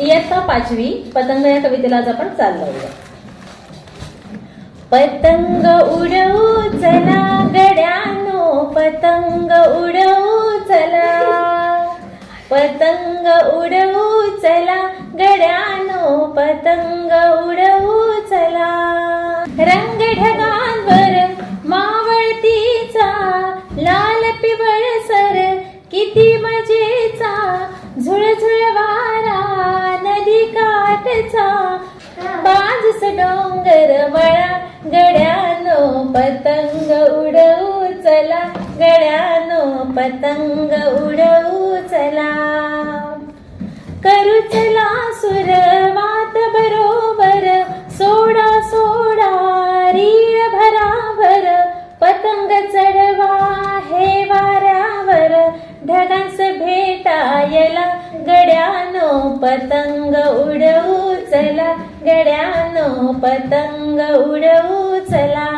इयत्ता 5वी पतंग या कवितेला आज आपण चाल लावूया. पतंग उडवू चला गड्यानो, पतंग उडवू चला, पतंग उडवू चला गड्यानो, पतंग उडवू चला. रंग ढगांवर मावळतीचा, लाल पिवळसर किती मजेचा, झुळझुळ वारा नदी काठचा, बाजूस डोंगर मळा गड्यानो, पतंग उडवू चला गड्यानो, पतंग उडवू चला. करू चला सुरवात बरोबर, सोडा सोडा रीळ भराभर, पतंग चढवा हे वाऱ्यावर, ढगांस भेटायला गड्यानो, पतंग उडवू चला गड्यानो, पतंग उडवू चला.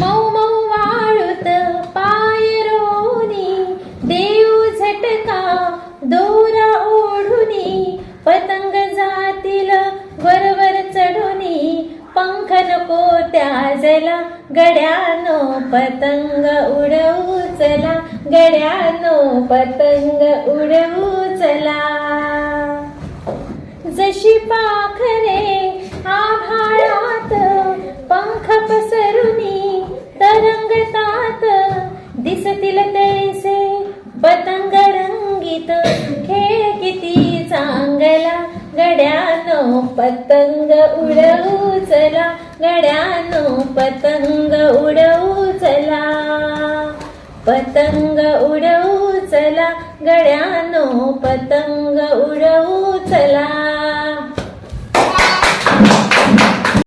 मऊ मऊ वाळूत पाय रोवनी, देऊ झटका दोरा ओढुनी, पतंग जातील वरवर चढुनी, पंख नको त्याजला गड्यानो, पतंग उडवू चला गड्यानो, पतंग उडवू चला. जशी पाखरे आभाळात पंख पसरुनी तरंगतात, दिसतील तैसे पतंग रंगीत, खेळ किती चांगला गड्यानो, पतंग उडवू चला गड्यानो, पतंग उडवू चला. पतंग उडवू चला गड्यानो, पतंग उडवू